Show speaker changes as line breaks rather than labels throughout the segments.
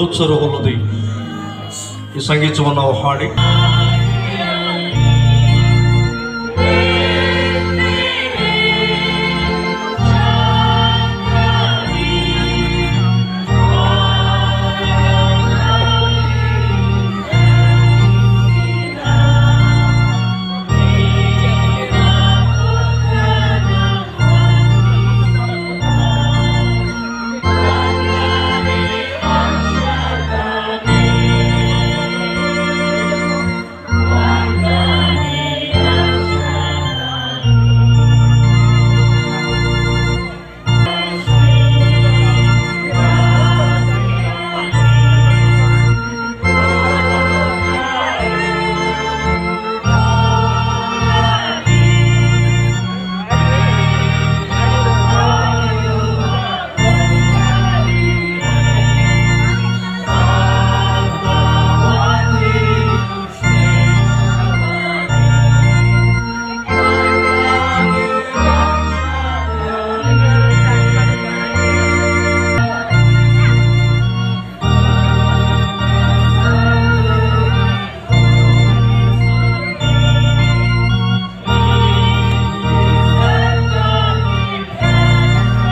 ಗೋಚರವಲ್ಲದೆ ಈ ಸಂಗೀತವನ್ನು ನಾವು ಹಾಡಿ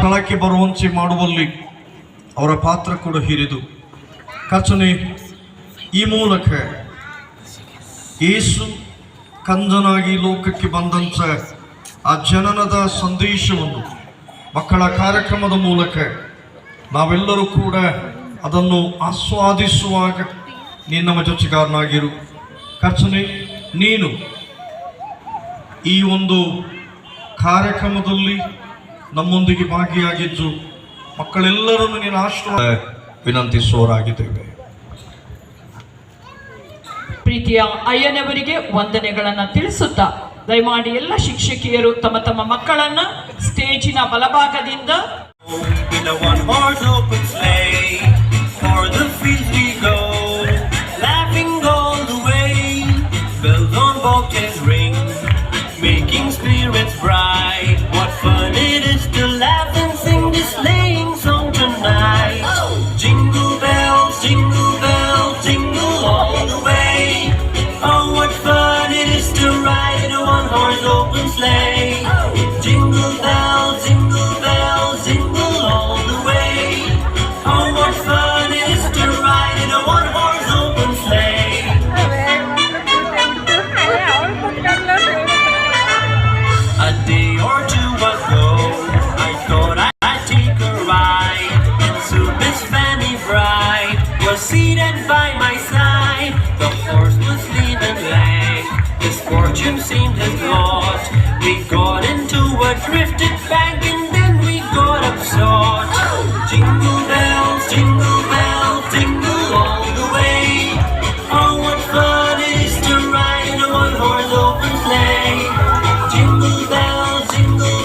ಸ್ಥಳಕ್ಕೆ ಬರುವಂತೆ ಮಾಡುವಲ್ಲಿ ಅವರ ಪಾತ್ರ ಕೂಡ ಹಿರಿದು ಕರ್ತನೇ, ಈ ಮೂಲಕ ಯೇಸು ಕಂದನಾಗಿ ಲೋಕಕ್ಕೆ ಬಂದಂಥ ಆ ಜನನದ ಸಂದೇಶವನ್ನು ಮಕ್ಕಳ ಕಾರ್ಯಕ್ರಮದ ಮೂಲಕ ನಾವೆಲ್ಲರೂ ಕೂಡ ಅದನ್ನು ಆಸ್ವಾದಿಸುವಾಗ ನೀನು ನಮ್ಮ ಜೊತೆಗಾರನಾಗಿರು. ಕರ್ತನೇ, ನೀನು ಈ ಒಂದು ಕಾರ್ಯಕ್ರಮದಲ್ಲಿ ನಮ್ಮೊಂದಿಗೆ ಭಾಗಿಯಾಗಿದ್ದು ಮಕ್ಕಳೆಲ್ಲರನ್ನು ನೀನು ಆಶೀರ್ವಾದ ವಿನಂತಿಸುವವರಾಗಿದ್ದೇವೆ.
ಪ್ರೀತಿಯ ಅಯ್ಯನವರಿಗೆ ವಂದನೆಗಳನ್ನು ತಿಳಿಸುತ್ತಾ ದಯಮಾಡಿ ಎಲ್ಲ ಶಿಕ್ಷಕಿಯರು ತಮ್ಮ ತಮ್ಮ ಮಕ್ಕಳನ್ನ ಸ್ಟೇಜಿನ ಬಲಭಾಗದಿಂದ
making spirits bright. What fun it is to laugh and sing this sleighing song tonight. Oh! Jingle bells, jingle all the way. Oh, what fun it is to ride in a one-horse open sleigh. Oh! Jingle bells, jingle all the way. Oh, what fun it is to ride in a one-horse open sleigh. A day or two ago, I thought I'd take a ride, and soon Miss Fanny Bright was seated by my side. The horse was leaning lag, his fortune seemed his lot. We got into a drifted bank, and then we got upset. Oh! Jingle bells, jingle all the way. Oh, what fun it is to ride in a one-horse open sleigh. Jingle bells, jingle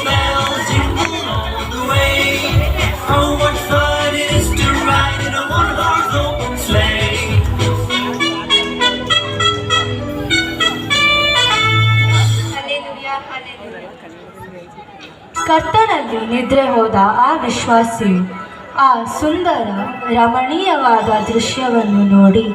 all the way. Oh, what fun it is to ride in a one-horse open sleigh.
ಕರ್ತನಲ್ಲಿ ನಿದ್ರೆ ಹೋದ ಆ ವಿಶ್ವಾಸಿ ಆ ಸುಂದರ ರಮಣೀಯವಾದ ದೃಶ್ಯವನ್ನು ನೋಡಿ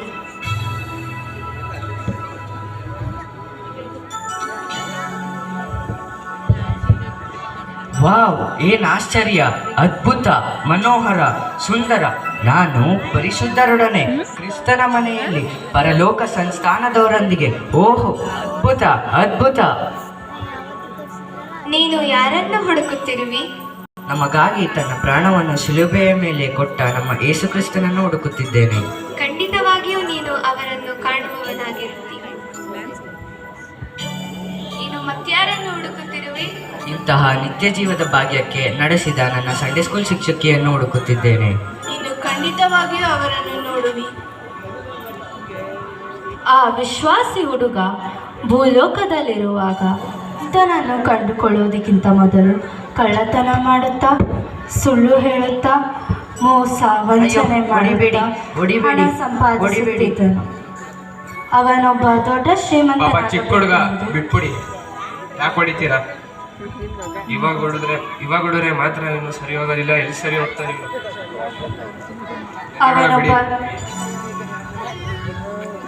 wow, ಏನ್ ಆಶ್ಚರ್ಯ, ಅದ್ಭುತ, ಮನೋಹರ, ಸುಂದರ. ನಾನು ಪರಿಶುದ್ಧರೊಡನೆ ಕ್ರಿಸ್ತನ ಮನೆಯಲ್ಲಿ ಪರಲೋಕ ಸಂಸ್ಥಾನದವರೊಂದಿಗೆ. ಓಹೋ, ಅದ್ಭುತ ಅದ್ಭುತ.
ನೀನು ಯಾರನ್ನು ಹುಡುಕುತ್ತಿರುವಿ?
ನಮಗಾಗಿ ತನ್ನ ಪ್ರಾಣವನ್ನು ಶಿಲುಬೆಯ ಮೇಲೆ ಕೊಟ್ಟ ನಮ್ಮ ಯೇಸು ಕ್ರಿಸ್ತನನ್ನು ಹುಡುಕುತ್ತಿದ್ದೇನೆ.
ಖಂಡಿತವಾಗಿಯೂ ನೀನು ಅವರನ್ನು ಕಾಣುವವನಾಗಿರುತ್ತೀವಿ. ನೀನು ಮತ್ಯಾರನ್ನು ಹುಡುಕುತ್ತಿರುವೆ?
ಇಂತಹ ನಿತ್ಯ ಜೀವದ ಭಾಗ್ಯಕ್ಕೆ ನಡೆಸಿದ ನನ್ನ ಸಂಡೇ ಸ್ಕೂಲ್ ಶಿಕ್ಷಕಿಯನ್ನು ಹುಡುಕುತ್ತಿದ್ದೇನೆ.
ನೀನು ಖಂಡಿತವಾಗಿಯೂ ಅವರನ್ನು ನೋಡುವಿ. ಆ ವಿಶ್ವಾಸಿ ಹುಡುಗ ಭೂಲೋಕದಲ್ಲಿರುವಾಗ ತನ್ನನ್ನು ಕಂಡುಕೊಳ್ಳುವುದಕ್ಕಿಂತ ಮೊದಲು ಕಳ್ಳತನ ಮಾಡುತ್ತಾ, ಸುಳ್ಳು ಹೇಳುತ್ತಾ, ಮೋಸ ವಂಚನೆ ಮಾಡುತ್ತಾ ಹಣ ಸಂಪಾದಿಸುತ್ತಿದ್ದನು. ಅವನೊಬ್ಬ ದೊಡ್ಡ ಶ್ರೀಮಂತ.
ಚಿಕ್ಕ ಹುಡುಗ ಬಿಟ್ಬಿಡಿ, ಯಾಕೆ ಹೊಡಿತೀರಾ? ಇವಾಗ ಹೊಡಿದ್ರೆ ಮಾತ್ರ ಇನ್ನು ಸರಿ ಹೋಗೋದಿಲ್ಲ. ಎಲ್ಲಿ ಸರಿ ಹೋಗ್ತಾನೆ?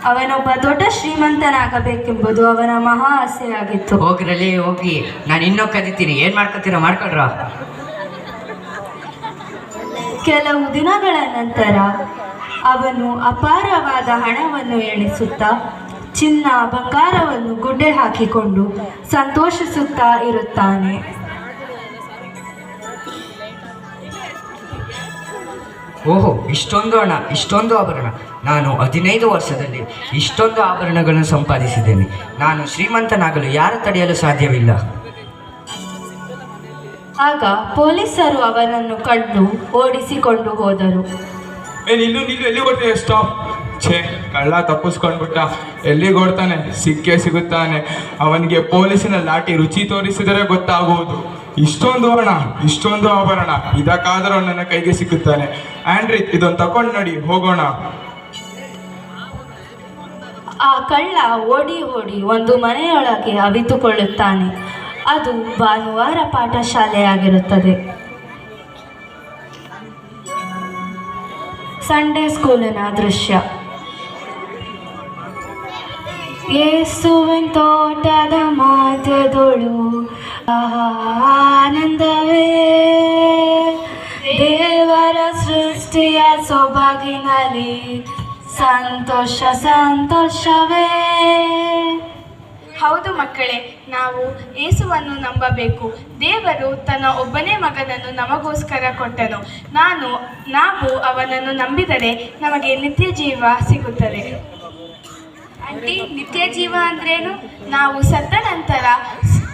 ಅವನೊಬ್ಬ ದೊಡ್ಡ ಶ್ರೀಮಂತನಾಗಬೇಕೆಂಬುದು ಅವನ ಮಹಾ ಆಸೆಯಾಗಿತ್ತು.
ಹೋಗ್ರಲ್ಲಿ ಹೋಗಿ, ನಾನು ಇನ್ನೂ ಕದಿತೀನಿ, ಏನ್ ಮಾಡ್ಕೊತೀರ ಮಾಡ್ಕೊಳ್ರ.
ಕೆಲವು ದಿನಗಳ ನಂತರ ಅವನು ಅಪಾರವಾದ ಹಣವನ್ನು ಎಣಿಸುತ್ತಾ ಚಿನ್ನ ಬಂಗಾರವನ್ನು ಗುಡ್ಡೆ ಹಾಕಿಕೊಂಡು ಸಂತೋಷಿಸುತ್ತಾ ಇರುತ್ತಾನೆ.
ಓಹೋ, ಇಷ್ಟೊಂದು ಹಣ, ಇಷ್ಟೊಂದು ಆಭರಣ. ನಾನು 15 ವರ್ಷದಲ್ಲಿ ಇಷ್ಟೊಂದು ಆಭರಣಗಳನ್ನು ಸಂಪಾದಿಸಿದ್ದೇನೆ. ನಾನು ಶ್ರೀಮಂತನಾಗಲು ಯಾರು ತಡೆಯಲು ಸಾಧ್ಯವಿಲ್ಲ.
ಆಗ ಪೊಲೀಸರು ಅವನನ್ನು ಕಂಡು ಓಡಿಸಿಕೊಂಡು ಹೋದರು.
ನಿಲ್ಲು, ಎಲ್ಲಿ ಓಡ್ತೀಯ? ಸ್ಟಾಪ್. ಛೇ, ಕಳ್ಳ ತಪ್ಪಿಸ್ಕೊಂಡ್ಬಿಟ್ಟ. ಎಲ್ಲಿಗೆ ಓಡ್ತಾನೆ? ಸಿಕ್ಕೇ ಸಿಗುತ್ತಾನೆ. ಅವನಿಗೆ ಪೊಲೀಸಿನ ಲಾಠಿ ರುಚಿ ತೋರಿಸಿದರೆ ಗೊತ್ತಾಗುವುದು. ಇಷ್ಟೊಂದು ಹಣ, ಇಷ್ಟೊಂದು ಆಭರಣ, ಇದಕ್ಕಾದರೂ ನನ್ನ ಕೈಗೆ ಸಿಕ್ಕುತ್ತಾನೆ. ಆಂಡ್ರಿ, ಇದೊಂದು ತಗೊಂಡು ನಡಿ, ಹೋಗೋಣ.
ಆ ಕಳ್ಳ ಓಡಿ ಒಂದು ಮನೆಯೊಳಗೆ ಅವಿತುಕೊಳ್ಳುತ್ತಾನೆ. ಅದು ಭಾನುವಾರ ಪಾಠಶಾಲೆಯಾಗಿರುತ್ತದೆ. ಸಂಡೇ ಸ್ಕೂಲಿನ ದೃಶ್ಯ. ಯೇಸುವಿನ ತೋಟದ ಮಧ್ಯದೊಳು ಆನಂದವೇ, ದೇವರ ಸೃಷ್ಟಿಯ ಸೊಬಗಿನಲ್ಲಿ ಸಂತೋಷವೇ.
ಹೌದು ಮಕ್ಕಳೇ, ನಾವು ಯೇಸುವನ್ನು ನಂಬಬೇಕು. ದೇವರು ತನ್ನ ಒಬ್ಬನೇ ಮಗನನ್ನು ನಮಗೋಸ್ಕರ ಕೊಟ್ಟನು. ನಾವು ಅವನನ್ನು ನಂಬಿದರೆ ನಮಗೆ ನಿತ್ಯ ಜೀವ ಸಿಗುತ್ತದೆ. ಆಂಟಿ, ನಿತ್ಯ ಜೀವ ಅಂದ್ರೇನು? ನಾವು ಸತ್ತ ನಂತರ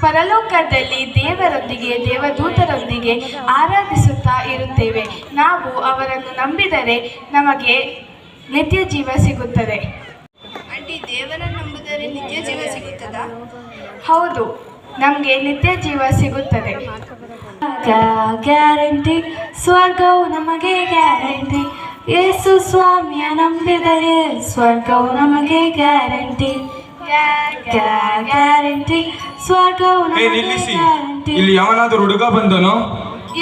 ಪರಲೋಕದಲ್ಲಿ ದೇವರೊಂದಿಗೆ, ದೇವದೂತರೊಂದಿಗೆ ಆರಾಧಿಸುತ್ತಾ ಇರುತ್ತೇವೆ. ನಾವು ಅವರನ್ನು ನಂಬಿದರೆ ನಮಗೆ ನಿತ್ಯ ಜೀವ ಸಿಗುತ್ತದೆ.
ಆಂಟಿ, ದೇವರನ್ನು ನಂಬಿದರೆ ನಿತ್ಯ ಜೀವ ಸಿಗುತ್ತದಾ?
ಹೌದು, ನಮಗೆ ನಿತ್ಯ ಜೀವ ಸಿಗುತ್ತದೆ.
ಗ್ಯಾರಂಟಿ, ಸ್ವರ್ಗವು ನಮಗೆ ಗ್ಯಾರಂಟಿ. ಯೇಸು ಸ್ವಾಮಿಯ ನಂಬಿದರೆ ಸ್ವರ್ಗವು ನಮಗೆ ಗ್ಯಾರಂಟಿ. ಗ್ಯಾರಂಟಿ, ಸ್ವರ್ಗವು ನಮಗೆ ಗ್ಯಾರಂಟಿ.
ಇಲ್ಲಿ ಯಾವನಾದರೂ ಹುಡುಗ ಬಂದನೋ?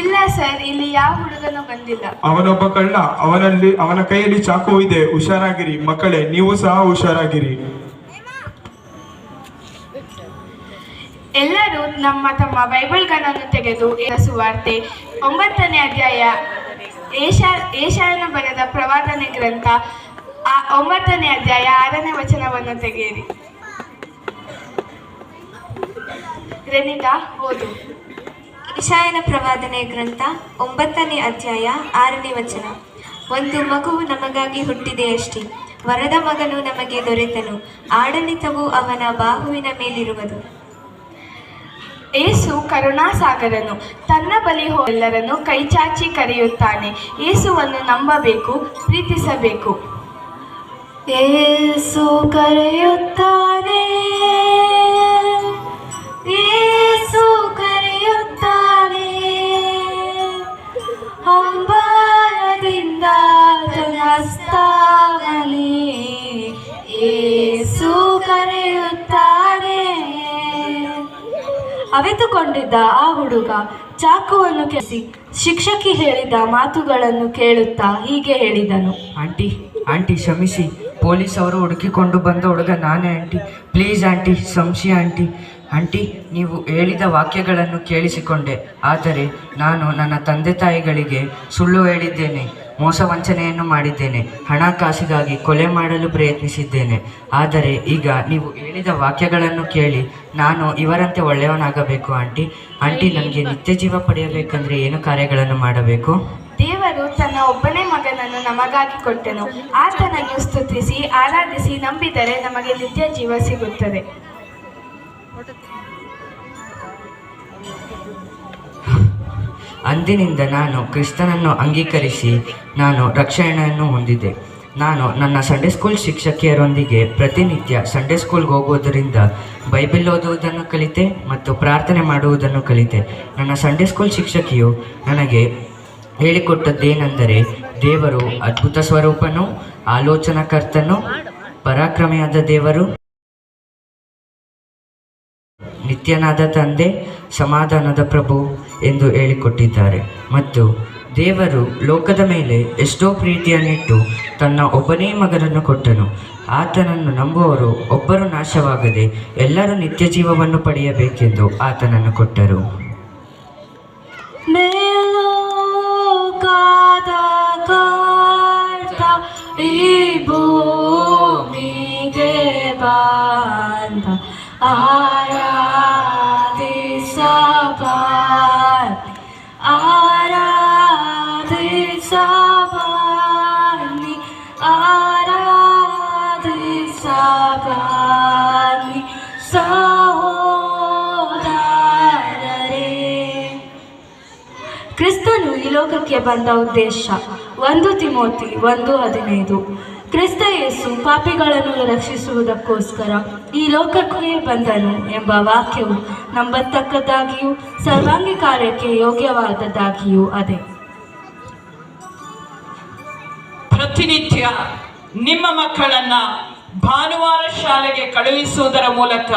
ಇಲ್ಲ ಸರ್, ಇಲ್ಲಿ ಯಾವ ಹುಡುಗನೂ ಬಂದಿಲ್ಲ.
ಅವನೊಬ್ಬ ಕಳ್ಳ. ಅವನ ಕೈಯಲ್ಲಿ ಚಾಕು ಇದೆ. ಹುಷಾರಾಗಿರಿ ಮಕ್ಕಳೇ, ನೀವು ಸಹ ಹುಷಾರಾಗಿರಿ.
ಎಲ್ಲರೂ ತಮ್ಮ ಬೈಬಲ್ಗಳನ್ನು ತೆಗೆದು ಸುವಾರ್ತೆ 9ನೇ ಅಧ್ಯಾಯ, ಏಷಾಯನ ಬರೆದ ಪ್ರವಾದನೆ ಗ್ರಂಥ 9ನೇ ಅಧ್ಯಾಯ 6ನೇ ವಚನವನ್ನು ತೆಗೆಯಿರಿ. ರೆನಿತಾ, ಓದು.
ಏಷಾಯನ ಪ್ರವಾದನೆ ಗ್ರಂಥ 9ನೇ ಅಧ್ಯಾಯ 6ನೇ ವಚನ. ಒಂದು ಮಗು ನಮಗಾಗಿ ಹುಟ್ಟಿದೆಯಷ್ಟೇ, ವರದ ಮಗನು ನಮಗೆ ದೊರೆತನು, ಆಡಳಿತವು ಅವನ ಬಾಹುವಿನ ಮೇಲಿರುವುದು.
ಏಸು ಕರುಣಾಸಾಗರನು. ತನ್ನ ಬಳಿ ಎಲ್ಲರನ್ನು ಕೈಚಾಚಿ ಕರೆಯುತ್ತಾನೆ. ಏಸುವನ್ನು ನಂಬಬೇಕು, ಪ್ರೀತಿಸಬೇಕು.
ಏಸು ಕರೆಯುತ್ತಾನೆ, ಏಸು ಕರೆಯುತ್ತಾನೆ, ಹಂಬಲದಿಂದ ಹಸ್ತಾಗಲಿ ಏಸು ಕರೆಯುತ್ತಾನೆ. ಅವಿತುಕೊಂಡಿದ್ದ ಆ ಹುಡುಗ ಚಾಕುವನ್ನು ಕೆಸಿ ಶಿಕ್ಷಕಿ ಹೇಳಿದ ಮಾತುಗಳನ್ನು ಕೇಳುತ್ತಾ ಹೀಗೆ ಹೇಳಿದನು.
ಆಂಟಿ ಕ್ಷಮಿಸಿ, ಪೊಲೀಸ್ ಅವರು ಹುಡುಕಿಕೊಂಡು ಬಂದ ಹುಡುಗ ನಾನೇ ಆಂಟಿ. ಪ್ಲೀಸ್ ಆಂಟಿ, ಸಂಶಯ ಆಂಟಿ, ನೀವು ಹೇಳಿದ ವಾಕ್ಯಗಳನ್ನು ಕೇಳಿಸಿಕೊಂಡೆ. ಆದರೆ ನಾನು ನನ್ನ ತಂದೆ ತಾಯಿಗಳಿಗೆ ಸುಳ್ಳು ಹೇಳಿದ್ದೇನೆ, ಮೋಸ ವಂಚನೆಯನ್ನು ಮಾಡಿದ್ದೇನೆ, ಹಣಕಾಸಿಗಾಗಿ ಕೊಲೆ ಮಾಡಲು ಪ್ರಯತ್ನಿಸಿದ್ದೇನೆ. ಆದರೆ ಈಗ ನೀವು ಹೇಳಿದ ವಾಕ್ಯಗಳನ್ನು ಕೇಳಿ ನಾನು ಇವರಂತೆ ಒಳ್ಳೆಯವನಾಗಬೇಕು. ಆಂಟಿ, ನನಗೆ ನಿತ್ಯ ಜೀವ ಪಡೆಯಬೇಕಂದ್ರೆ ಏನು ಕಾರ್ಯಗಳನ್ನು ಮಾಡಬೇಕು?
ದೇವರು ತನ್ನ ಒಬ್ಬನೇ ಮಗನನ್ನು ನಮಗಾಗಿ ಕೊಟ್ಟನು. ಆತನನ್ನು ಸ್ತುತಿಸಿ ಆರಾಧಿಸಿ ನಂಬಿದರೆ ನಮಗೆ ನಿತ್ಯ ಜೀವ ಸಿಗುತ್ತದೆ.
ಅಂದಿನಿಂದ ನಾನು ಕ್ರಿಸ್ತನನ್ನು ಅಂಗೀಕರಿಸಿ ನಾನು ರಕ್ಷಣೆಯನ್ನು ಹೊಂದಿದೆ. ನಾನು ನನ್ನ ಸಂಡೇ ಸ್ಕೂಲ್ ಶಿಕ್ಷಕಿಯರೊಂದಿಗೆ ಪ್ರತಿನಿತ್ಯ ಸಂಡೇ ಸ್ಕೂಲ್ಗೆ ಹೋಗೋದರಿಂದ ಬೈಬಲ್ ಓದುವುದನ್ನು ಕಲಿತೆ ಮತ್ತು ಪ್ರಾರ್ಥನೆ ಮಾಡುವುದನ್ನು ಕಲಿತೆ. ನನ್ನ ಸಂಡೇ ಸ್ಕೂಲ್ ಶಿಕ್ಷಕಿಯು ನನಗೆ ಹೇಳಿಕೊಟ್ಟದ್ದೇನೆಂದರೆ, ದೇವರು ಅದ್ಭುತ ಸ್ವರೂಪನು, ಆಲೋಚನಾಕರ್ತನು, ಪರಾಕ್ರಮಿಯಾದ ದೇವರು, ನಿತ್ಯನಾದ ತಂದೆ, ಸಮಾಧಾನದ ಪ್ರಭು ಎಂದು ಹೇಳಿಕೊಟ್ಟಿದ್ದಾರೆ. ಮತ್ತು ದೇವರು ಲೋಕದ ಮೇಲೆ ಎಷ್ಟೋ ಪ್ರೀತಿಯನ್ನಿಟ್ಟು ತನ್ನ ಒಬ್ಬನೇ ಮಗನನ್ನು ಕೊಟ್ಟನು. ಆತನನ್ನು ನಂಬುವವರು ಒಬ್ಬರು ನಾಶವಾಗದೆ ಎಲ್ಲರೂ ನಿತ್ಯ ಜೀವವನ್ನು ಪಡೆಯಬೇಕೆಂದು ಆತನನ್ನು ಕೊಟ್ಟರು.
ಮೇಲೋಕದ ಕರ್ತ ಈ ಭೂಮಿಗೆ ಬಂದ ಆರಾಧಿಸಬಾನಿ ಸಹೋದರರೇ. ಕ್ರಿಸ್ತನು ಈ ಲೋಕಕ್ಕೆ ಬಂದ ಉದ್ದೇಶ 1 ತಿಮೋಥಿ 1:15. ಕ್ರಿಸ್ತ ಯೇಸು ಪಾಪಿಗಳನ್ನು ರಕ್ಷಿಸುವುದಕ್ಕೋಸ್ಕರ ಈ ಲೋಕಕ್ಕೆ ಬಂದನು ಎಂಬ ವಾಕ್ಯವು ನಂಬತಕ್ಕದ್ದಾಗಿಯೂ ಸರ್ವಾಂಗೀಕಾರಕ್ಕೆ ಯೋಗ್ಯವಾದದ್ದಾಗಿಯೂ ಅದೇ.
ಪ್ರತಿನಿತ್ಯ ನಿಮ್ಮ ಮಕ್ಕಳನ್ನ ಭಾನುವಾರ ಶಾಲೆಗೆ ಕಳುಹಿಸುವುದರ ಮೂಲಕ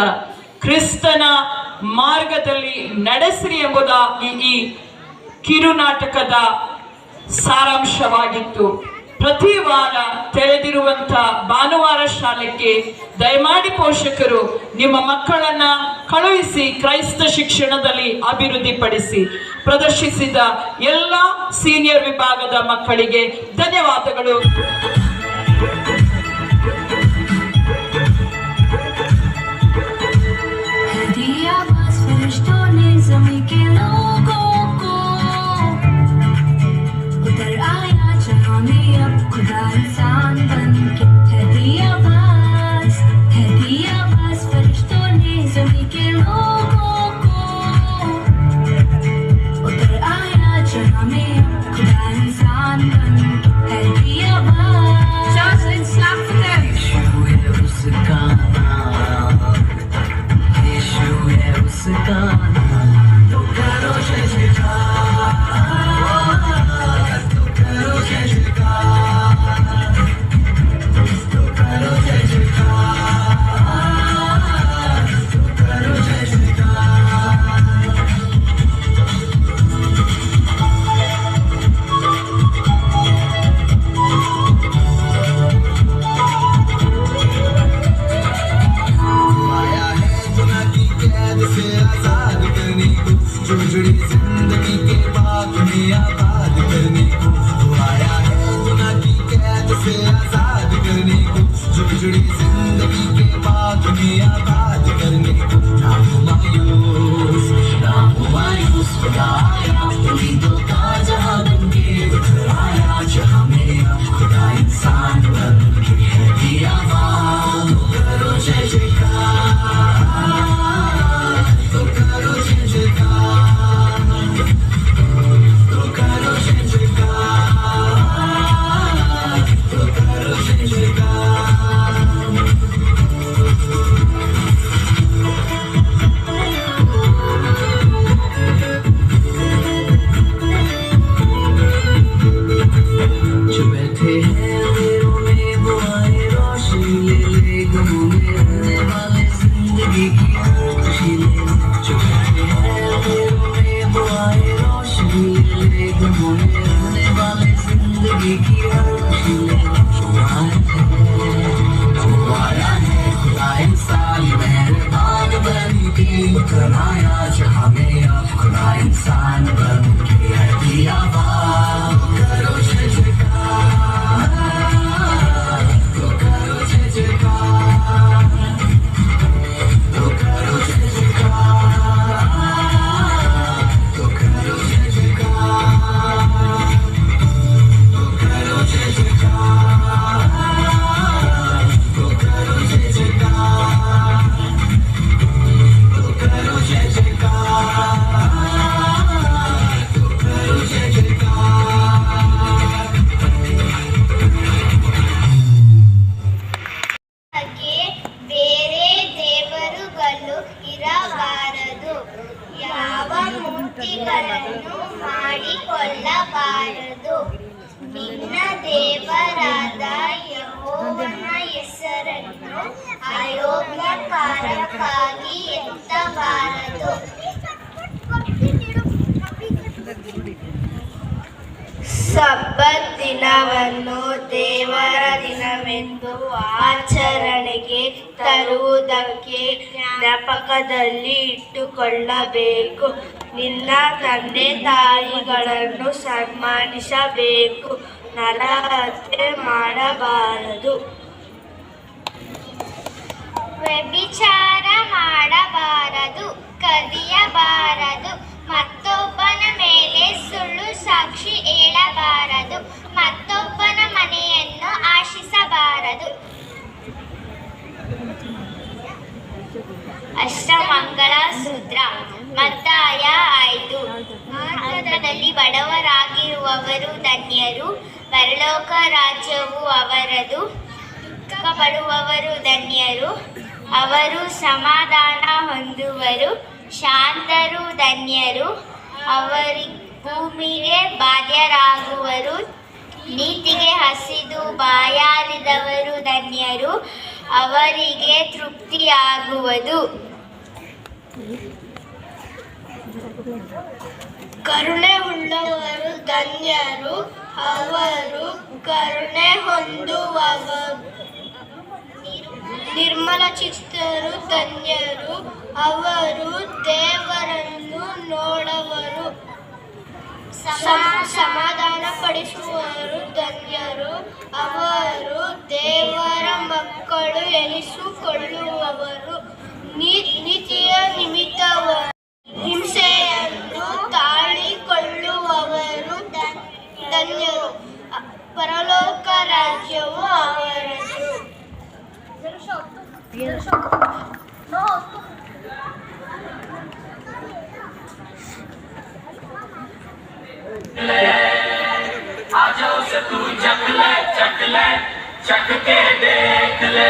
ಕ್ರಿಸ್ತನ ಮಾರ್ಗದಲ್ಲಿ ನಡೆಸಿರಿ ಎಂಬುದಾಗಿ ಈ ಕಿರುನಾಟಕದ ಸಾರಾಂಶವಾಗಿತ್ತು. ಪ್ರತಿ ವಾರ ತೆರೆದಿರುವಂಥ ಭಾನುವಾರ ಶಾಲೆಗೆ ದಯಮಾಡಿ ಪೋಷಕರು ನಿಮ್ಮ ಮಕ್ಕಳನ್ನ ಕಳುಹಿಸಿ ಕ್ರೈಸ್ತ ಶಿಕ್ಷಣದಲ್ಲಿ ಅಭಿವೃದ್ಧಿಪಡಿಸಿ. ಪ್ರದರ್ಶಿಸಿದ ಎಲ್ಲ ಸೀನಿಯರ್ ವಿಭಾಗದ ಮಕ್ಕಳಿಗೆ ಧನ್ಯವಾದಗಳು.
ಮೂರ್ತಿಗಳನ್ನು ಮಾಡಿಕೊಳ್ಳಬಾರದು. ನಿನ್ನ ದೇವರಾದ ಯೆಹೋವನ ಹೆಸರನ್ನು ಅಯೋಗ್ಯಕಾರಕ್ಕಾಗಿ ಎತ್ತಬಾರದು. ಸಬ್ಬತ್ ದಿನವನ್ನು ದೇವರ ದಿನವೆಂದು ಆಚರಣೆಗೆ ತರುವುದಕ್ಕೆ ಜ್ಞಾಪಕದಲ್ಲಿ ಇಟ್ಟುಕೊಳ್ಳಬೇಕು. ನಿನ್ನ ತಂದೆ ತಾಯಿಗಳನ್ನು ಸನ್ಮಾನಿಸಬೇಕು. ನರಹತ್ಯೆ ಮಾಡಬಾರದು.
ವ್ಯಭಿಚಾರ ಮಾಡಬಾರದು. ಕದಿಯಬಾರದು. ಮತ್ತೊಬ್ಬನ ಮೇಲೆ ಸುಳ್ಳು ಸಾಕ್ಷಿ ಹೇಳಬಾರದು. ಮತ್ತೊಬ್ಬನ ಮನೆಯನ್ನು ಆಶಿಸಬಾರದು. ಅಷ್ಟಮಂಗಲ ಸೂತ್ರ. ಮತ್ತಾಯ 5. ಮಾರ್ಗದಲ್ಲಿ ಬಡವರಾಗಿರುವವರು ಧನ್ಯರು, ಪರಲೋಕ ರಾಜ್ಯವು ಅವರದು. ದುಃಖ ಪಡುವವರು ಧನ್ಯರು, ಅವರು ಸಮಾಧಾನ ಹೊಂದುವರು. ಶಾಂತರು ಧನ್ಯರು, ಅವರು ಭೂಮಿಗೆ ಬಾಧ್ಯರಾಗುವರು. ನೀತಿಗೆ ಹಸಿದು ಬಾಯಾರಿದವರು ಧನ್ಯರು, ಅವರಿಗೆ ತೃಪ್ತಿಯಾಗುವುದು.
ಕರುಣೆ ಉಳ್ಳವರು ಧನ್ಯರು, ಅವರು ಕರುಣೆ ಹೊಂದುವವರು. ನಿರ್ಮಲ ಚಿತ್ತರು ಧನ್ಯರು, ಅವರು ದೇವರನ್ನು ನೋಡುವರು. ಸಮಾಧಾನ ಪಡಿಸುವವರು ಧನ್ಯರು, ಅವರು ದೇವರ ಮಕ್ಕಳು ಎನಿಸಿಕೊಳ್ಳುವವರು. ನೀತಿಯ ನಿಮಿತ್ತವಾಗಿ ಹಿಂಸೆಯನ್ನು ತಾಳಿಕೊಳ್ಳುವವರು ಧನ್ಯರು, ಪರಲೋಕ ರಾಜ್ಯವು ಅವರದು.
आजाओ से तू चक ले चक के देख ले.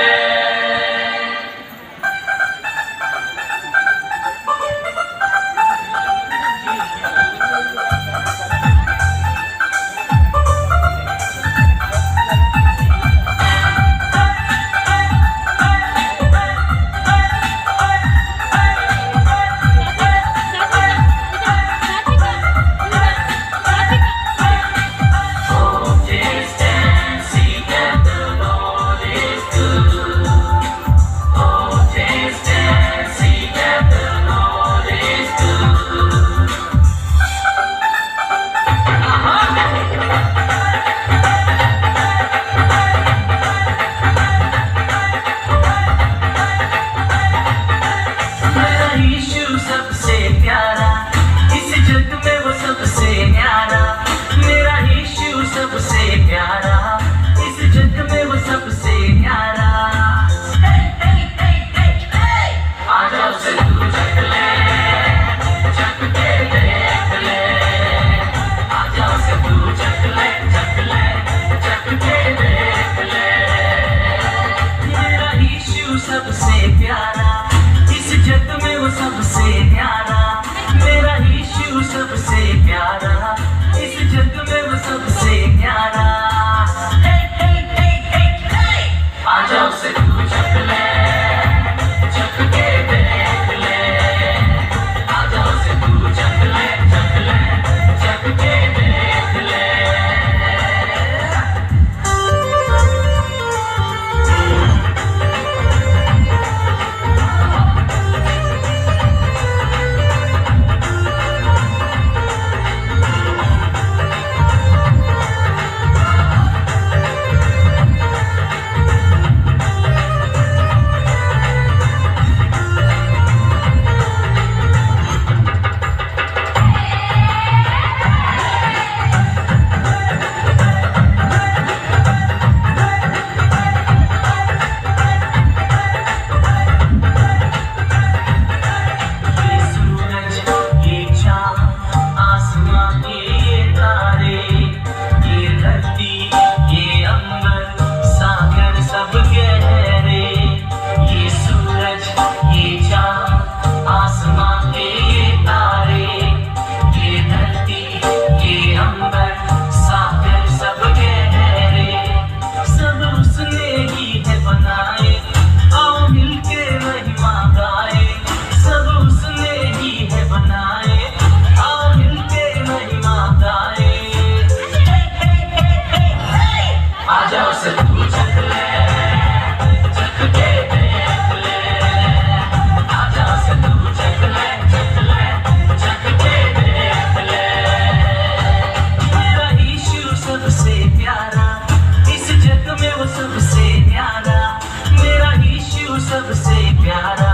सबसे प्यारा,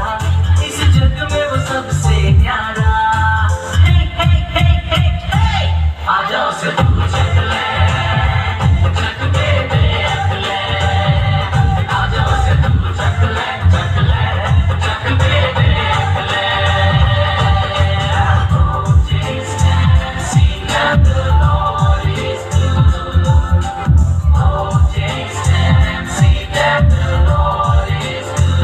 इस जग में वो सबसे न्यारा। हे हे हे हे हे, आ जाओ से तू चक ले, चक दे दे अकले। आ जाओ से तू चक ले, चक ले, चक दे दे अकले। Oh, taste and see that the Lord is good. Oh, taste and see that the Lord is good.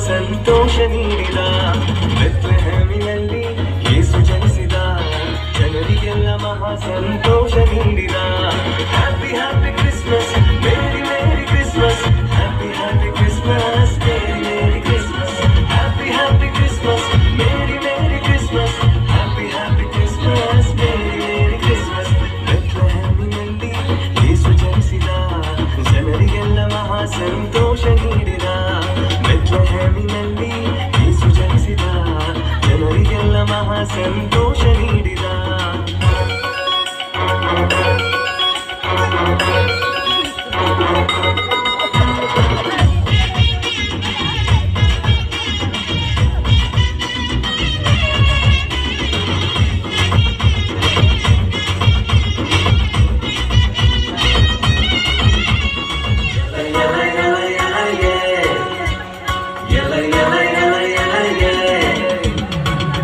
ಸಂತೋಷ ನೀಡಿದ ಬೆತ್ಲೆಹೇಮಿನಲ್ಲಿ ಯೇಸು ಜನಿಸಿದ ಜನರಿಗೆಲ್ಲ ಮಹಾ ಸಂತೋಷ ನೀಡಿದ happy happy Christmas merry merry Christmas happy happy Christmas merry merry Christmas happy happy Christmas merry merry Christmas happy happy Christmas merry merry Christmas ಬೆತ್ಲೆಹೇಮಿನಲ್ಲಿ ಯೇಸು ಜನಿಸಿದ ಜನರಿಗೆಲ್ಲ ಮಹಾ ಸಂತೋಷ ನೀಡಿದ ಬೆತ್ಲೆಹೇಮಿನಲ್ಲಿ ಯೇಸು ಜನಿಸಿದ ಜನರಿಗೆಲ್ಲ ಮಹಾ ಸಂತೋಷ ನೀಡಿದ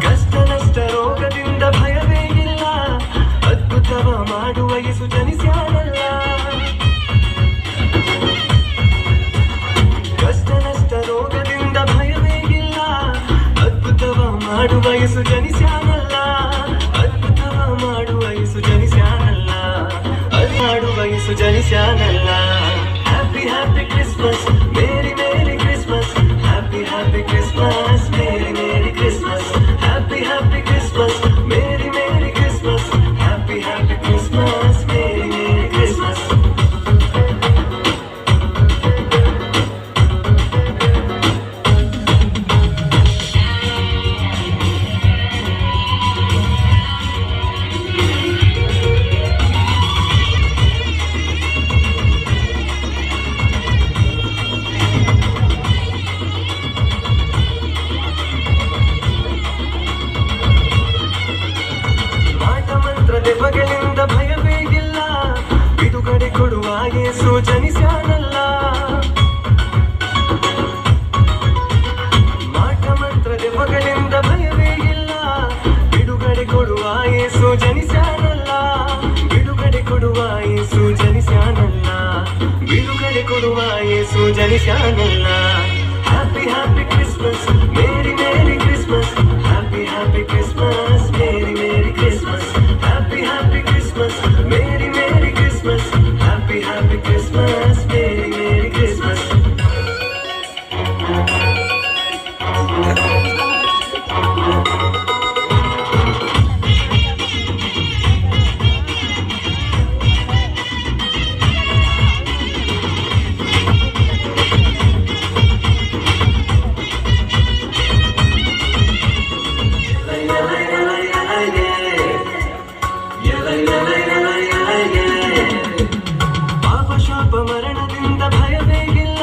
ಕಷ್ಟ ನಷ್ಟ ರೋಗದಿಂದ ಭಯವೇ ಇಲ್ಲ ಅದ್ಭುತವ ಮಾಡುವ ಯೇಸು ಜನಿಸ್ಯಾನಲ್ಲ ಕಷ್ಟ ನಷ್ಟ ರೋಗದಿಂದ ಭಯವೇ ಇಲ್ಲ ಅದ್ಭುತವ ಮಾಡುವ ಯೇಸು ಜನಿಸ್ಯಾನಲ್ಲ ಅದ್ಭುತವ ಮಾಡುವ ಯೇಸು ಜನಿಸ್ಯಾನಲ್ಲ ಅದು ಮಾಡುವ ಯೇಸು ಜನಿಸ್ಯಾನಲ್ಲ happy happy Christmas merry merry Christmas happy happy Christmas merry merry Christmas happy happy Christmas merry merry Christmas happy happy Christmas merry merry Christmas ಮಾಟ ಮಂತ್ರ ದೆವ್ವಗಳಿಂದ ಭಯವೇ ಇಲ್ಲ ಬಿಡುಗಡೆ ಕೊಡುವ ಯೇಸು ಜನಿಸ್ಯಾನಲ್ಲ ಮಾಟ ಮಂತ್ರ ದೆವ್ವಗಳಿಂದ ಭಯವೇ ಇಲ್ಲ ಬಿಡುಗಡೆ ಕೊಡುವ ಯೇಸು ಜನಿಸ್ಯಾನಲ್ಲ ಬಿಡುಗಡೆ ಕೊಡುವ ಯೇಸು ಜನಿಸ್ಯಾನಲ್ಲ ಬಿಡುಗಡೆ ಕೊಡುವ ಯೇಸು ಜನಿಸ್ಯಾನಲ್ಲ happy happy Christmas merry merry Christmas happy happy Christmas merry merry Christmas happy happy Christmas merry merry Christmas happy happy Christmas merry merry Christmas ಪಾಪ ಶಾಪ ಮರಣದಿಂದ ಭಯವೇ ಇಲ್ಲ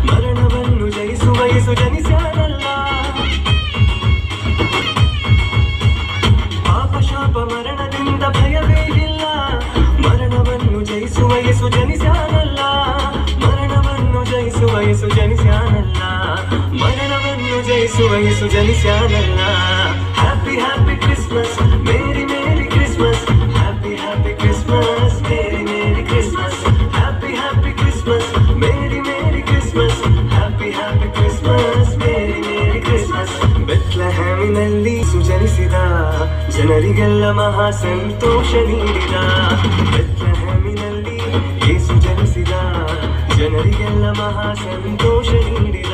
ಮರಣವನ್ನು ಜಯಿಸುವ ಯೇಸು ಜನಿಸ್ಯಾನಲ್ಲ ಪಾಪ ಶಾಪ ಮರಣದಿಂದ ಭಯವೇ ಇಲ್ಲ ಮರಣವನ್ನು ಜಯಿಸುವ ಯೇಸು ಜನಿಸ್ಯಾನಲ್ಲ ಮರಣವನ್ನು ಜಯಿಸುವ ಯೇಸು ಜನಿಸ್ಯಾನಲ್ಲ ಮರಣವನ್ನು ಜಯಿಸುವ ಯೇಸು ಜನಿಸ್ಯಾನಲ್ಲ happy happy Christmas merry merry Christmas happy happy Christmas merry merry Christmas happy happy Christmas merry merry Christmas happy happy Christmas merry merry Christmas ಬೆತ್ಲೆಹೇಮಿನಲ್ಲಿ ಸುಜನಿಸಿದ ಜನರಿಗೆಲ್ಲ ಮಹಾ ಸಂತೋಷ ನೀಡಿದ ಬೆತ್ಲೆಹೇಮಿನಲ್ಲಿ ಯೇಸು ಜನಿಸಿದ ಜನರಿಗೆಲ್ಲ ಮಹಾ ಸಂತೋಷ ನೀಡಿದ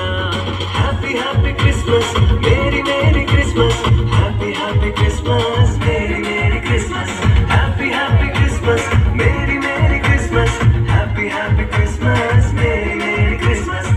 happy happy Christmas merry merry Christmas happy happy Christmas merry merry Christmas happy happy Christmas merry merry Christmas happy happy Christmas merry merry Christmas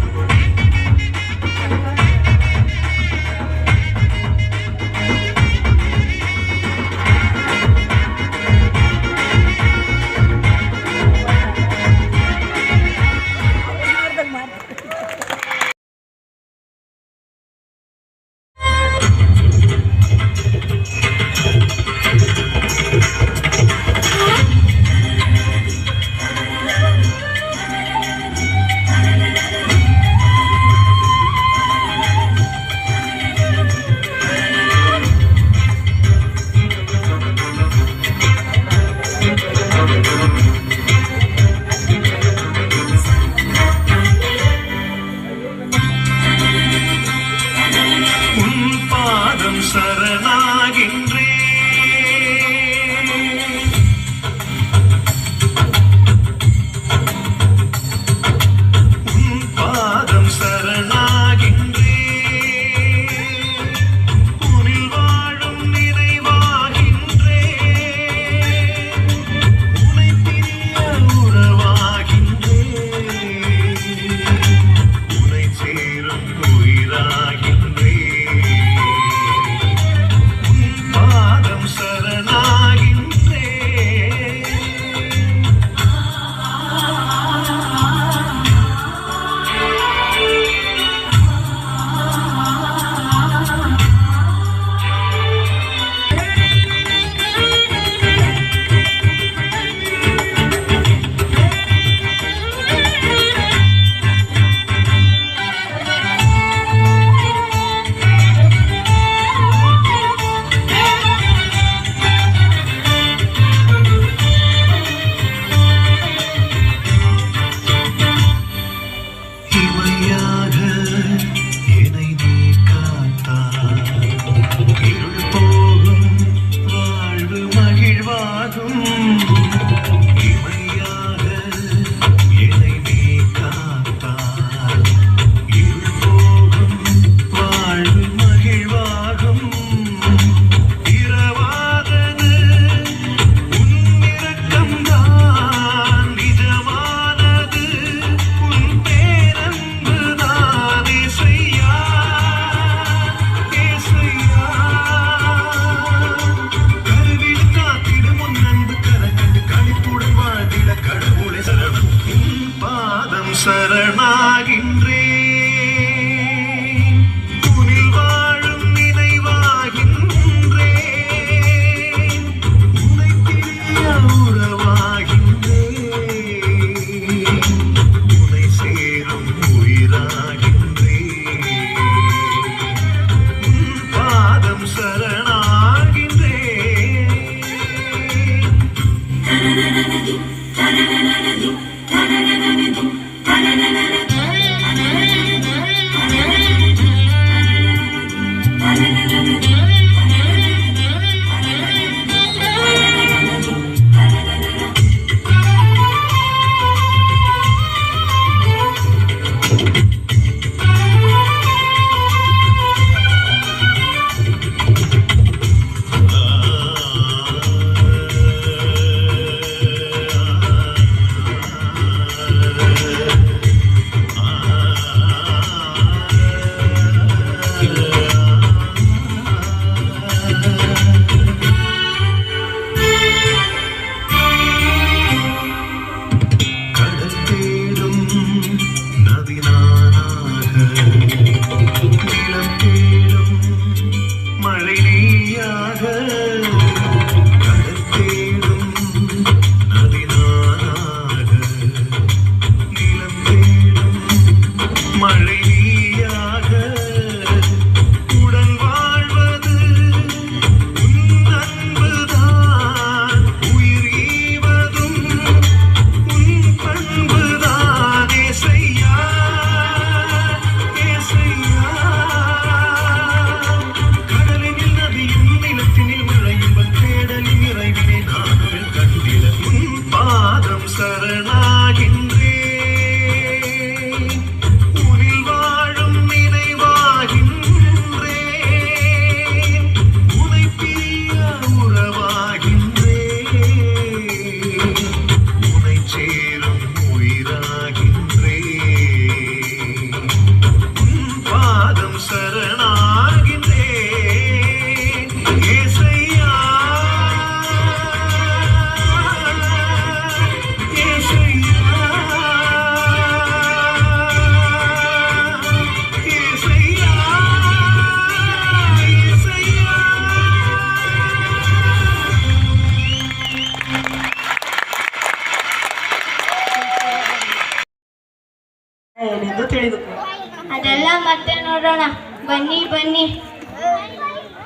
ಬನ್ನಿ ಬನ್ನಿ,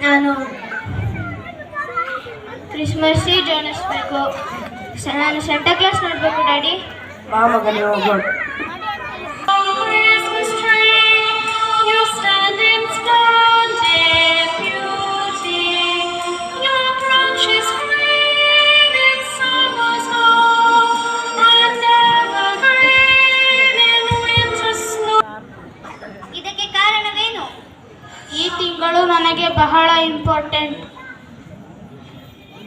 ನಾನು ಕ್ರಿಸ್ಮಸ್ ಟ್ರೀ ಜೋಡಿಸ್ಬೇಕು. ನಾನು ಸೆಂಟಾ ಕ್ಲಾಸ್ ನೋಡಬೇಕು ಡ್ಯಾಡಿ.
ಬಾ ಮಗನೇ ಹೋಗೋಣ.
ಇದಕ್ಕೆ ಕಾರಣವೇನು?
ಈ ತಿಂಗಳು ನನಗೆ ಬಹಳ ಇಂಪಾರ್ಟೆಂಟ್.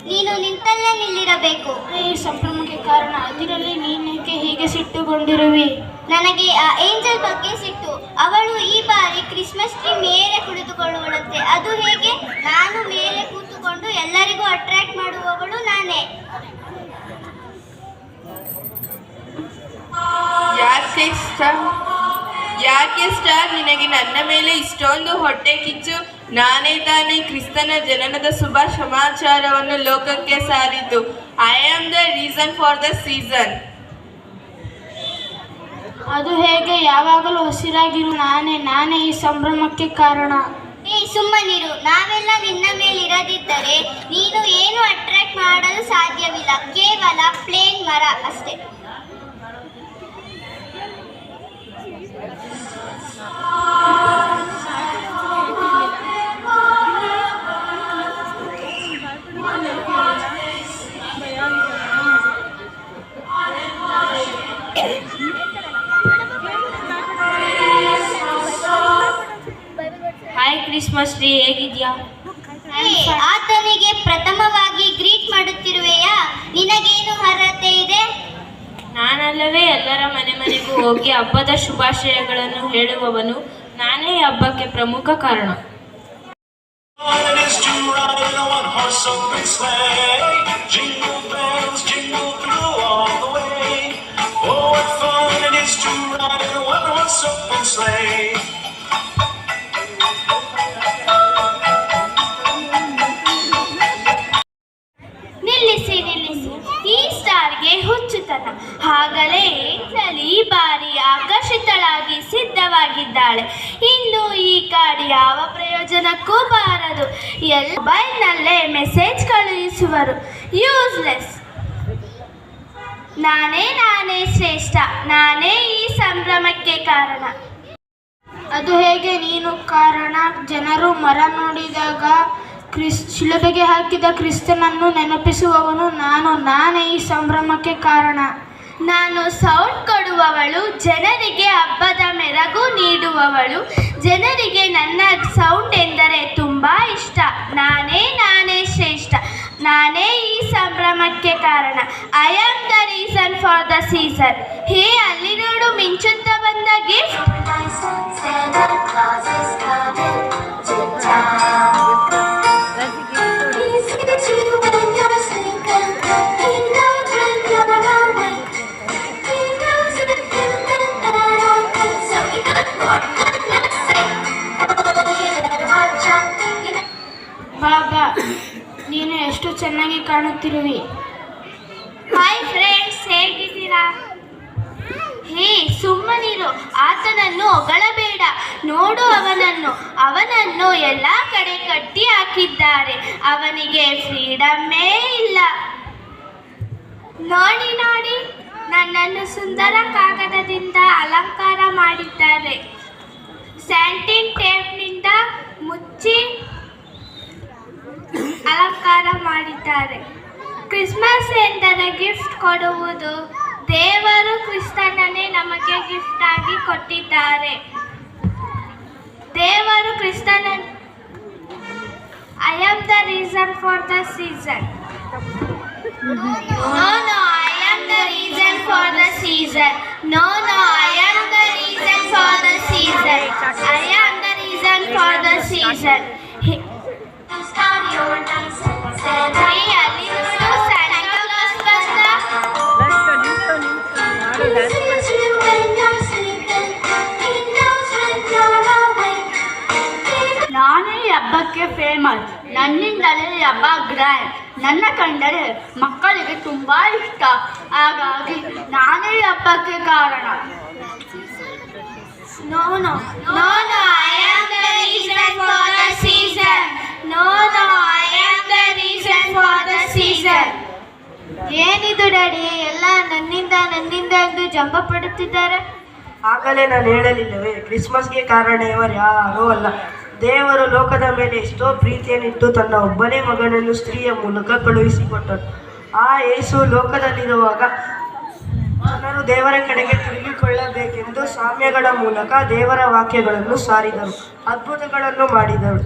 ನೀನು ನಿಂತಲ್ಲೇ ನಿಲ್ಲಿರಬೇಕು.
ಈ ಸಂಭ್ರಮಕ್ಕೆ ಕಾರಣ ಅದರಲ್ಲಿ ನೀನೇಕೆ ಹೀಗೆ ಸಿಟ್ಟುಗೊಂಡಿರುವಿ?
ನನಗೆ ಆ ಏಂಜಲ್ ಬಗ್ಗೆ ಸಿಟ್ಟು. ಅವಳು ಈ ಬಾರಿ ಕ್ರಿಸ್ಮಸ್ ಟ್ರೀ ಮೇಲೆ ಕುಳಿತುಕೊಳ್ಳುವಳಂತೆ. ಅದು ಹೇಗೆ? ನಾನು ಮೇಲೆ ಕೂತುಕೊಂಡು ಎಲ್ಲರಿಗೂ ಅಟ್ರಾಕ್ಟ್ ಮಾಡುವವಳು ನಾನೇ.
ಯಾಕೆ ಸ್ಟಾರ್ ನಿನಗೆ ನನ್ನ ಮೇಲೆ ಇಷ್ಟೊಂದು ಹೊಟ್ಟೆ ಕಿಚ್ಚು? ನಾನೇ ತಾನೇ ಕ್ರಿಸ್ತನ ಜನನದ ಶುಭ ಸಮಾಚಾರವನ್ನು ಲೋಕಕ್ಕೆ ಸಾರಿದ್ದು. I am the reason for the season.
ಅದು ಹೇಗೆ? ಯಾವಾಗಲೂ ಹಸಿರಾಗಿರು ನಾನೇ ಈ ಸಂಭ್ರಮಕ್ಕೆ ಕಾರಣ.
ಸುಮ್ಮನಿರು. ನಾವೆಲ್ಲ ನಿನ್ನ ಮೇಲಿರದಿದ್ದರೆ ನೀನು ಏನು ಅಟ್ರಾಕ್ಟ್ ಮಾಡಲು ಸಾಧ್ಯವಿಲ್ಲ. ಕೇವಲ ಪ್ಲೇನ್ ಮರ ಅಷ್ಟೇ.
ಹಾಯ್ ಕ್ರಿಸ್ಮಸ್ ಟ್ರೀ, ಹೇಗಿದ್ಯಾ?
ಆತನಿಗೆ ಪ್ರಥಮವಾಗಿ ಗ್ರೀಟ್ ಮಾಡುತ್ತಿರುವೆಯಾ? ನಿನಗೇನು ಅರ್ಹತೆ ಇದೆ?
ನಾನಲ್ಲವೇ ಎಲ್ಲರ ಮನೆಗೂ ಹೋಗಿ ಹಬ್ಬದ ಶುಭಾಶಯಗಳನ್ನು ಹೇಳುವವನು. ನಾನೇ ಈ ಹಬ್ಬಕ್ಕೆ ಪ್ರಮುಖ ಕಾರಣ.
ನಿಲ್ಲಿಸಿ ನಿಲ್ಲಿಸಿ, ಈ ಸ್ಟಾರ್ಗೆ ಹುಚ್ಚುತನ. ಆಗಲೇ ಏಂಜಲ್ ಈ ಬಾರಿ ಆಕರ್ಷಿತಳಾಗಿ ಸಿದ್ಧವಾಗಿದ್ದಾಳೆ. ಇನ್ನು ಈ ಕಾರ್ಡ್ ಯಾವ ಪ್ರಯೋಜನಕ್ಕೂ ಬಾರದು. ಎಲ್ಲ ಮೊಬೈಲ್ನಲ್ಲೇ ಮೆಸೇಜ್ ಕಳುಹಿಸುವರು. ಯೂಸ್ಲೆಸ್. ನಾನೇ ಶ್ರೇಷ್ಠ. ನಾನೇ ಈ ಸಂಭ್ರಮಕ್ಕೆ ಕಾರಣ. ಅದು ಹೇಗೆ? ನೀನು ಕಾರಣ. ಜನರು ಮರ ನೋಡಿದಾಗ ಶಿಲುಬೆಗೆ ಹಾಕಿದ ಕ್ರಿಸ್ತನನ್ನು ನೆನಪಿಸುವವನು ನಾನೇ ಈ ಸಂಭ್ರಮಕ್ಕೆ ಕಾರಣ. ನಾನು ಸೌಂಡ್ ಕೊಡುವವಳು, ಜನರಿಗೆ ಹಬ್ಬದ ಮೆರಗು ನೀಡುವವಳು. ಜನರಿಗೆ ನನ್ನ ಸೌಂಡ್ ಎಂದರೆ ತುಂಬ ಇಷ್ಟ. ನಾನೇ ಶ್ರೇಷ್ಠ. ನಾನೇ ಈ ಸಂಭ್ರಮಕ್ಕೆ ಕಾರಣ. I am the reason for the season. ಹೇ, ಅಲ್ಲಿ ನೋಡು, ಮಿಂಚುತ್ತ ಬಂದ ಗಿಫ್ಟ್. ಬಾಬಾ, ನೀನು ಎಷ್ಟು ಚೆನ್ನಾಗಿ ಕಾಣುತ್ತಿರುವಿ.
ಹಾಯ್ ಫ್ರೆಂಡ್ಸ್, ಹೇಗಿದ್ದೀರಾ? ಹೇ, ಸುಮ್ಮನಿರು. ಆತನನ್ನು ಹೊಗಳಬೇಡ. ನೋಡು ಅವನನ್ನು ಎಲ್ಲ ಕಡೆ ಕಟ್ಟಿ ಹಾಕಿದ್ದಾರೆ. ಅವನಿಗೆ ಫ್ರೀಡಮ್ಮೇ ಇಲ್ಲ. ನೋಡಿ ನನ್ನನ್ನು ಸುಂದರ ಕಾಗದದಿಂದ ಅಲಂಕಾರ ಮಾಡಿದ್ದಾರೆ. ಸ್ಯಾಂಟಿನ್ ಟೇಪ್ನಿಂದ ಮುಚ್ಚಿ ಅಲಂಕಾರ ಮಾಡಿದ್ದಾರೆ. ಕ್ರಿಸ್ಮಸ್ ಎಂದರೆ ಗಿಫ್ಟ್ ಕೊಡುವುದು. ದೇವರು ಕ್ರಿಸ್ತನನ್ನೇ ನಮಗೆ ಗಿಫ್ಟ್ ಆಗಿ ಕೊಟ್ಟಿದ್ದಾರೆ. ದೇವರು ಕ್ರಿಸ್ತನ I am the reason for the season. No, I am the reason for the season. No, I am the reason for the season. I am the reason for the season. Hey, ಅಲ್ಲಿ ನೋಡು, Santa Claus ಬಂದ. ನಾನೇ ಈ ಹಬ್ಬಕ್ಕೆ famous. ನನ್ನಿಂದಲೇ ಈ ಹಬ್ಬ grand. ನನ್ನ ಕಂಡರೆ ಮಕ್ಕಳಿಗೆ ತುಂಬ ಇಷ್ಟ. ಹಾಗಾಗಿ ನಾನೇ ಈ ಹಬ್ಬಕ್ಕೆ ಕಾರಣ. No, I am the reason
ನನ್ನಿಂದ ಎಂದು ಜಂಬ ಪಡುತ್ತಿದ್ದಾರೆ?
ಆಗಲೇ ನಾನು ಹೇಳಲಿಲ್ಲವೇ, ಕ್ರಿಸ್ಮಸ್ಗೆ ಕಾರಣ ಇವರು ಯಾರೂ ಅಲ್ಲ. ದೇವರು ಲೋಕದ ಮೇಲೆ ಎಷ್ಟೋ ಪ್ರೀತಿಯನ್ನಿಟ್ಟು ತನ್ನ ಒಬ್ಬನೇ ಮಗನನ್ನು ಸ್ತ್ರೀಯ ಮೂಲಕ ಕಳುಹಿಸಿಕೊಟ್ಟರು. ಆ ಯೇಸು ಲೋಕದಲ್ಲಿರುವಾಗ ಜನರು ದೇವರ ಕಡೆಗೆ ತಿರುಗಿಕೊಳ್ಳಬೇಕೆಂದು ಸಾಮ್ಯಗಳ ಮೂಲಕ ದೇವರ ವಾಕ್ಯಗಳನ್ನು ಸಾರಿದರು, ಅದ್ಭುತಗಳನ್ನು ಮಾಡಿದರು.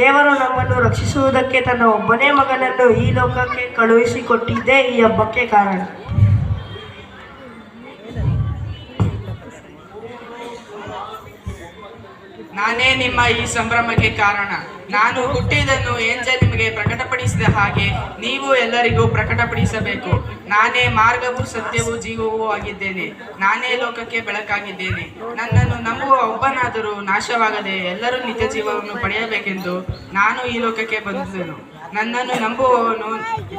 ದೇವರು ನಮ್ಮನ್ನು ರಕ್ಷಿಸುವುದಕ್ಕೆ ತನ್ನ ಒಬ್ಬನೇ ಮಗನನ್ನು ಈ ಲೋಕಕ್ಕೆ ಕಳುಹಿಸಿಕೊಟ್ಟಿದ್ದೇ ಈ ಹಬ್ಬಕ್ಕೆ ಕಾರಣ.
ನಾನೇ ನಿಮ್ಮ ಈ ಸಂಭ್ರಮಕ್ಕೆ ಕಾರಣ. ನಾನು ಹುಟ್ಟಿದ್ದನ್ನು ಏಂಜಲ್ ನಿಮಗೆ ಪ್ರಕಟಪಡಿಸಿದ ಹಾಗೆ ನೀವು ಎಲ್ಲರಿಗೂ ಪ್ರಕಟಪಡಿಸಬೇಕು. ನಾನೇ ಮಾರ್ಗವೂ ಸತ್ಯವೂ ಜೀವವೂ ಆಗಿದ್ದೇನೆ. ನಾನೇ ಲೋಕಕ್ಕೆ ಬೆಳಕಾಗಿದ್ದೇನೆ. ನನ್ನನ್ನು ನಂಬುವ ಒಬ್ಬನಾದರೂ ನಾಶವಾಗದೆ ಎಲ್ಲರೂ ನಿತ್ಯ ಜೀವವನ್ನು ಪಡೆಯಬೇಕೆಂದು ನಾನು ಈ ಲೋಕಕ್ಕೆ ಬಂದಿದ್ದೆನು. ನನ್ನನ್ನು ನಂಬುವವನು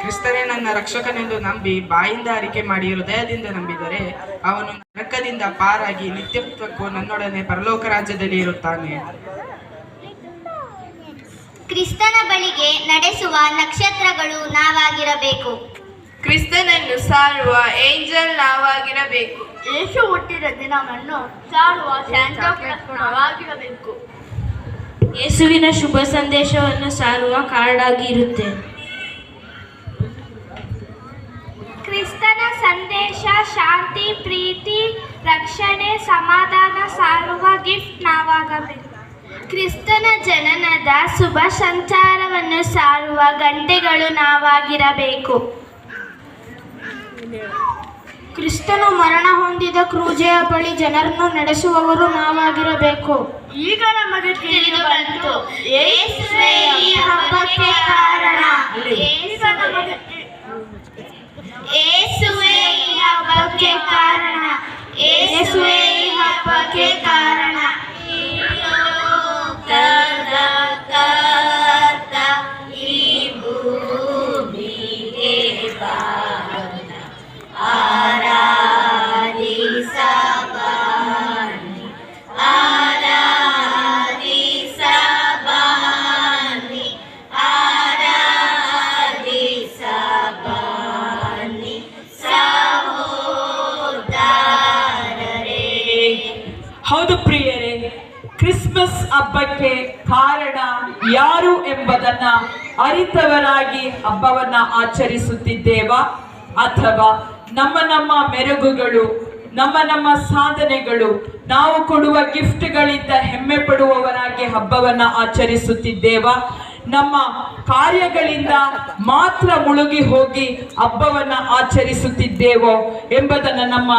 ಕ್ರಿಸ್ತನೇ ನನ್ನ ರಕ್ಷಕನೆಂದು ನಂಬಿ ಬಾಯಿಂದ ಅರಿಕೆ ಮಾಡಿ ಹೃದಯದಿಂದ ನಂಬಿದರೆ ಅವನು ನರಕದಿಂದ ಪಾರಾಗಿ ನಿತ್ಯತ್ವಕ್ಕೂ ನನ್ನೊಡನೆ ಪರಲೋಕ ರಾಜ್ಯದಲ್ಲಿ ಇರುತ್ತಾನೆ.
ಕ್ರಿಸ್ತನ ಬಳಿಗೆ ನಡೆಸುವ ನಕ್ಷತ್ರಗಳು ನಾವಾಗಿರಬೇಕು.
ಕ್ರಿಸ್ತನನ್ನು ಸಾರುವ ಏಂಜಲ್ ನಾವಾಗಿರಬೇಕು.
ಯೇಸು ಹುಟ್ಟಿದ ದಿನವನ್ನು ಸಾರುವ ಸ್ಯಾಂಟಾ ಕ್ಲಾಸ್ ನಾವಾಗಿರಬೇಕು.
ಯೇಸುವಿನ ಶುಭ ಸಂದೇಶವನ್ನು ಸಾರುವ ಕಾರ್ಡಾಗಿ ಇರುತ್ತೆ.
ಕ್ರಿಸ್ತನ ಸಂದೇಶ ಶಾಂತಿ, ಪ್ರೀತಿ, ರಕ್ಷಣೆ, ಸಮಾಧಾನ ಸಾರುವ ಗಿಫ್ಟ್ ನಾವಾಗಬೇಕು. ಕ್ರಿಸ್ತನ ಜನನದ ಶುಭ ಸಂಚಾರವನ್ನು ಸಾರುವ ಗಂಟೆಗಳು ನಾವಾಗಿರಬೇಕು.
ಕ್ರಿಸ್ತನು ಮರಣ ಹೊಂದಿದ ಕ್ರೂಜೆಯ ಬಳಿ ಜನರನ್ನು ನಡೆಸುವವರು ನಾವಾಗಿರಬೇಕು.
ಈಗ ನಮಗೆ ತಿಳಿದು ಬಂತು, ಯೇಸುವೇ ಈ ಹಬ್ಬಕ್ಕೆ ಕಾರಣ. ಯೇಸುವೇ ಈ ಹಬ್ಬಕ್ಕೆ ಕಾರಣ. ಯೇಸುವೇ ಈ ಹಬ್ಬಕ್ಕೆ ಕಾರಣ. ಲೋಕದ ಕರ್ತ ಈ ಭೂಮಿಗೆ ಬಂದ, ಆರಾಧಿಸಬನ್ನಿ, ಆರಾಧಿಸಬನ್ನಿ, ಆರಾಧಿಸಬನ್ನಿ ಸಹೋದರರೇ.
ಹೌದು ಪ್ರಿಯರೇ, ಕ್ರಿಸ್ಮಸ್ ಹಬ್ಬಕ್ಕೆ ಕಾರಣ ಯಾರು ಎಂಬುದನ್ನ ಅರಿತವರಾಗಿ ಹಬ್ಬವನ್ನ ಆಚರಿಸುತ್ತಿದ್ದೇವಾ, ಅಥವಾ ನಮ್ಮ ಮೆರುಗುಗಳು, ನಮ್ಮ ಸಾಧನೆಗಳು, ನಾವು ಕೊಡುವ ಗಿಫ್ಟ್ಗಳಿಂದ ಹೆಮ್ಮೆ ಪಡುವವರಾಗಿ ಹಬ್ಬವನ್ನ ಆಚರಿಸುತ್ತಿದ್ದೇವಾ, ನಮ್ಮ ಕಾರ್ಯಗಳಿಂದ ಮಾತ್ರ ಮುಳುಗಿ ಹೋಗಿ ಹಬ್ಬವನ್ನ ಆಚರಿಸುತ್ತಿದ್ದೇವೋ ಎಂಬುದನ್ನು ನಮ್ಮ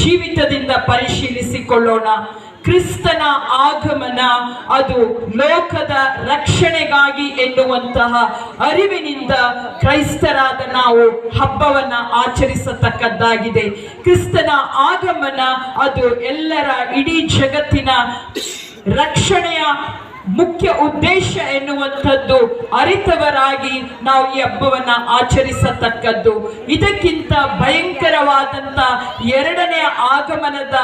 ಜೀವಿತದಿಂದ ಪರಿಶೀಲಿಸಿಕೊಳ್ಳೋಣ. ಕ್ರಿಸ್ತನ ಆಗಮನ ಅದು ಲೋಕದ ರಕ್ಷಣೆಗಾಗಿ ಎನ್ನುವಂತಹ ಅರಿವಿನಿಂದ ಕ್ರೈಸ್ತರಾದ ನಾವು ಹಬ್ಬವನ್ನ ಆಚರಿಸತಕ್ಕದ್ದಾಗಿದೆ. ಕ್ರಿಸ್ತನ ಆಗಮನ ಅದು ಎಲ್ಲರ ಇಡೀ ಜಗತ್ತಿನ ರಕ್ಷಣೆಯ ಮುಖ್ಯ ಉದ್ದೇಶ ಎನ್ನುವಂಥದ್ದು ಅರಿತವರಾಗಿ ನಾವು ಈ ಹಬ್ಬವನ್ನ ಆಚರಿಸತಕ್ಕದ್ದು. ಇದಕ್ಕಿಂತ ಭಯಂಕರವಾದಂತ ಎರಡನೆಯ ಆಗಮನದ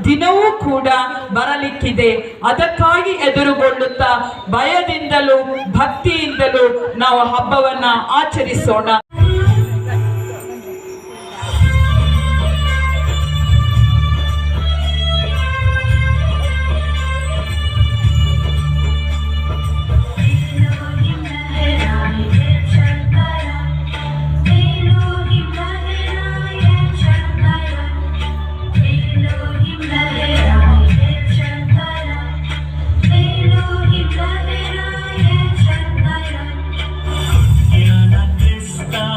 ದಿನವೂ ಕೂಡ ಬರಲಿಕ್ಕಿದೆ. ಅದಕ್ಕಾಗಿ ಎದುರುಗೊಳ್ಳುತ್ತಾ ಭಯದಿಂದಲೂ ಭಕ್ತಿಯಿಂದಲೂ ನಾವು ಹಬ್ಬವನ್ನ ಆಚರಿಸೋಣ.
Krista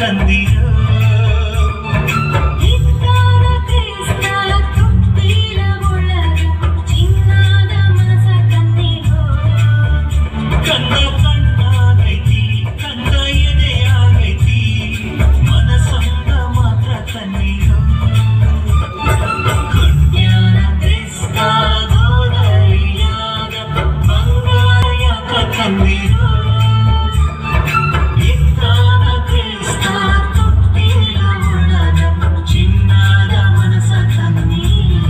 ತಂದಿರೋ ಕಂದ ಕಣ್ಣಾಗೈತಿ ಕಂದ ಎದೆಯಾಗೈತಿ ಮನಸ್ಸಂದ ಮಾತ್ರ ತನ್ನಿರೋ ಕನ್ಯಾನ ಕ್ರಿಸ್ತ ಗೋದಲಿಯಾಗ ಬಂಗಾರ ಯಾಕ ತಂದಿರೋ ಇತ್ತಾನ ಕ್ರಿಸ್ತ ತೊಟ್ಟಿಲ ಒಳಗ ಚಿನ್ನದ ಮನಸ್ಸ ತನ್ನಿರೋ.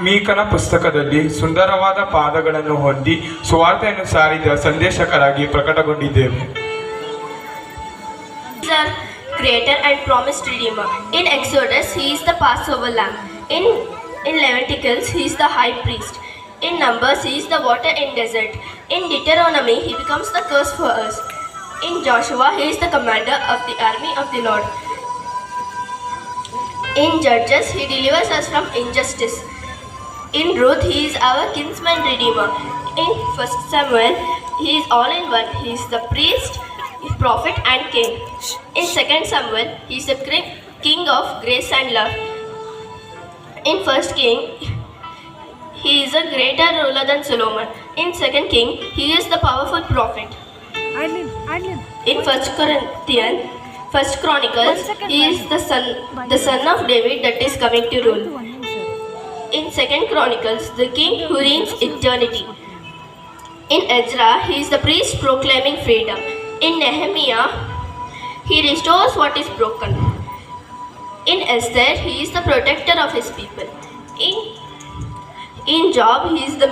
ಮೀಕನ ಪುಸ್ತಕದಲ್ಲಿ ಸುಂದರವಾದ ಪಾದಗಳನ್ನು ಹೊಂದಿ ಸುವಾರ್ತೆಯನ್ನು ಸಾರಿದ ಸಂದೇಶಕರಾಗಿ ಪ್ರಕಟಗೊಂಡಿದ್ದೇವೆ.
Creator and promised Redeemer. In Exodus, He is the Passover Lamb. In Leviticus, He is the High Priest. In Numbers, He is the water in desert. In Deuteronomy, He becomes the curse for us. In Joshua, He is the commander of the army of the Lord. In Judges, He delivers us from injustice. In Ruth, He is our kinsman redeemer. In 1 Samuel, He is all in one. He is the priest, prophet and king. In 2 Samuel, He is the king of grace and love. In 1 King, He is a greater ruler than Solomon. In 2 King, He is the powerful prophet. In 1 Chronicles, He is the son of David that is coming to rule. In 2 Chronicles, the king who reigns eternity. In Ezra, he is the priest proclaiming freedom. In Nehemiah, he restores what is broken. In Esther, he is the protector of his people. In Job, he is the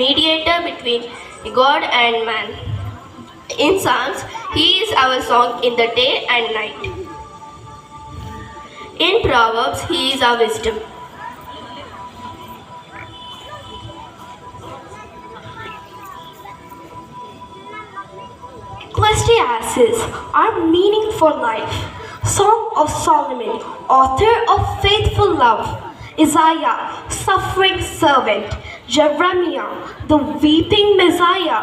mediator between God and man. In Psalms, he is our song in the day and night. In Proverbs, he is our wisdom.
Ecclesiastes, our meaning for life. Song of Solomon, author of faithful love. Isaiah, suffering servant. Jeremiah, the weeping Messiah.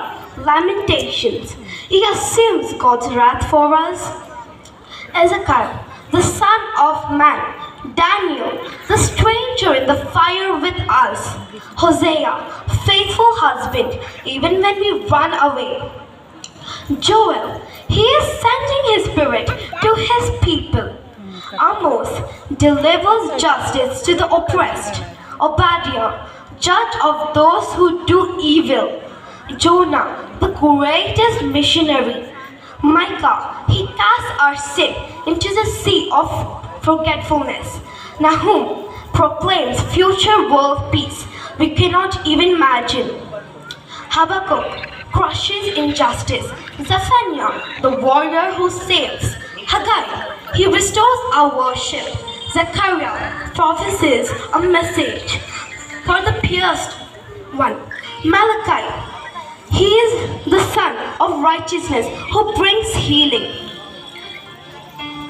Lamentations, he assumes God's wrath for us. Ezekiel, the son of man. Daniel, the stranger in the fire with us. Hosea, faithful husband, even when we run away. Joel, he is sending his spirit to his people. Amos delivers justice to the oppressed. Obadiah, judge of those who do evil. Jonah, the greatest missionary. Micah, he casts our sin into the sea of forgetfulness. Nahum proclaims future world peace we cannot even imagine. Habakkuk crushes injustice. Zephaniah, the warrior who saves. Haggai, he restores our worship. Zechariah prophesies a message for the pierced one. Malachi, he is the son of righteousness who brings healing.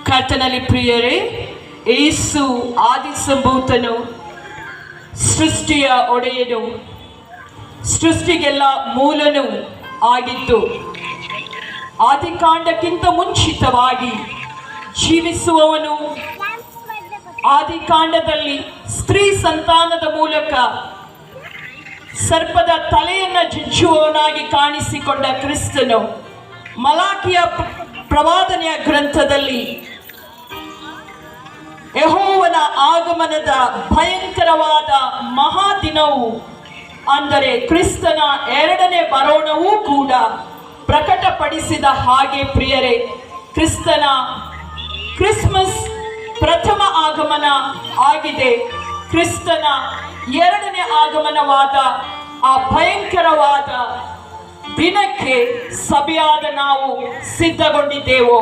ಕರ್ತನಲ್ಲಿ ಪ್ರಿಯರೇ, ಯೇಸು ಆದಿಸಂಭೂತನು, ಸೃಷ್ಟಿಯ ಒಡೆಯನು, ಸೃಷ್ಟಿಗೆಲ್ಲ ಮೂಲನು ಆಗಿದ್ದು, ಆದಿಕಾಂಡಕ್ಕಿಂತ ಮುಂಚಿತವಾಗಿ ಜೀವಿಸುವವನು, ಆದಿಕಾಂಡದಲ್ಲಿ ಸ್ತ್ರೀ ಸಂತಾನದ ಮೂಲಕ ಸರ್ಪದ ತಲೆಯನ್ನು ಜಜ್ಜುವವನಾಗಿ ಕಾಣಿಸಿಕೊಂಡ ಕ್ರಿಸ್ತನು, ಮಲಾಕಿಯ ಪ್ರವಾದನೆಯ ಗ್ರಂಥದಲ್ಲಿ ಯೆಹೋವನ ಆಗಮನದ ಭಯಂಕರವಾದ ಮಹಾದಿನವು ಅಂದರೆ ಕ್ರಿಸ್ತನ ಎರಡನೇ ಬರೋಣವೂ ಕೂಡ ಪ್ರಕಟಪಡಿಸಿದ ಹಾಗೆ ಪ್ರಿಯರೇ, ಕ್ರಿಸ್ಮಸ್ ಪ್ರಥಮ ಆಗಮನ ಆಗಿದೆ. ಕ್ರಿಸ್ತನ ಎರಡನೇ ಆಗಮನವಾದ ಆ ಭಯಂಕರವಾದ ದಿನಕ್ಕೆ ಸಭೆಯಾದ ನಾವು ಸಿದ್ಧಗೊಂಡಿದ್ದೆವು.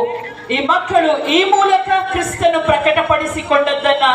ಈ ಮಕ್ಕಳು ಈ ಮೂಲಕ ಕ್ರಿಸ್ತನು ಪ್ರಕಟಪಡಿಸಿಕೊಂಡದ್ದನ್ನ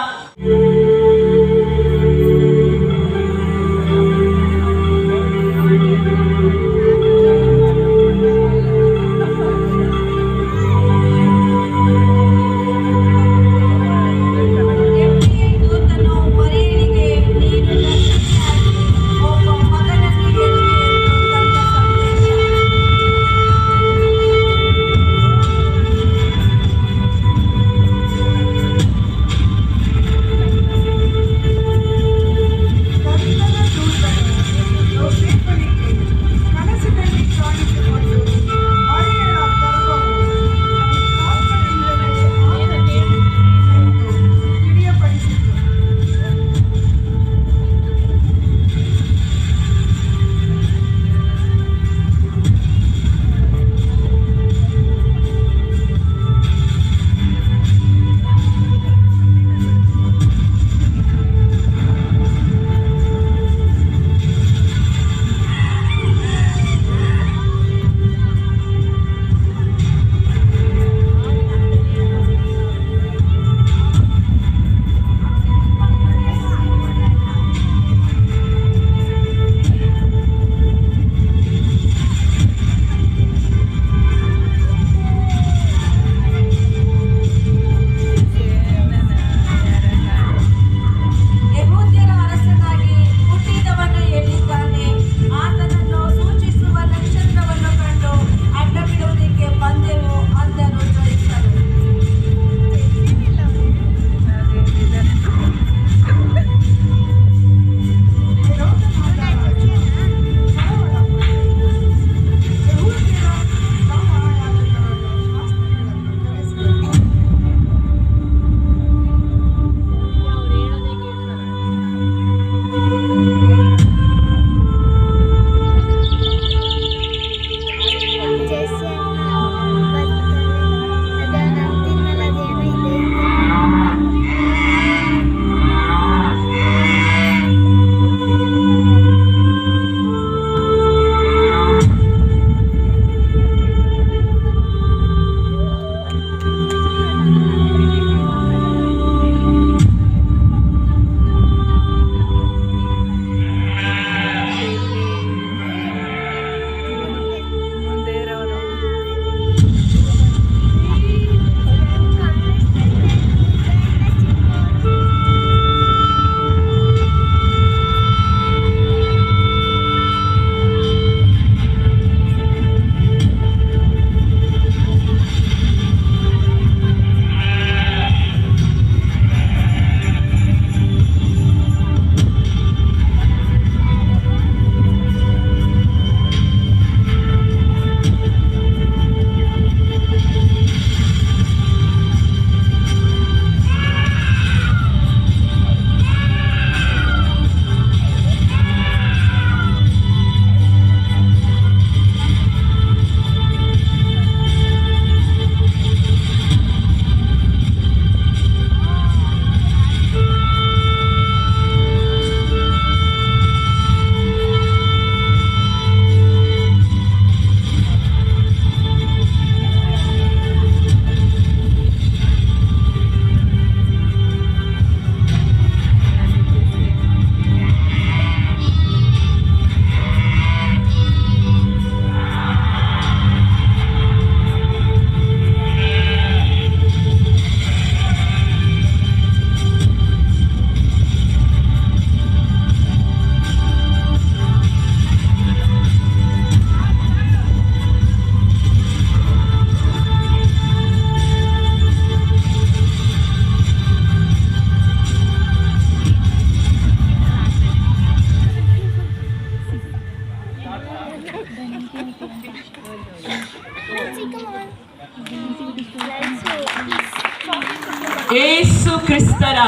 ಏಸು ಕ್ರಿಸ್ತರ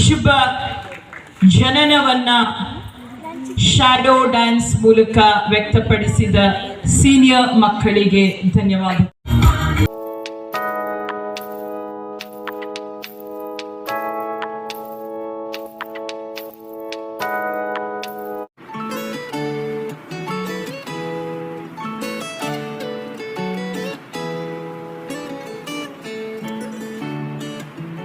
ಶುಭ ಜನನವನ್ನ ಶಾಡೋ ಡ್ಯಾನ್ಸ್ ಮೂಲಕ ವ್ಯಕ್ತಪಡಿಸಿದ ಸೀನಿಯರ್ ಮಕ್ಕಳಿಗೆ ಧನ್ಯವಾದ.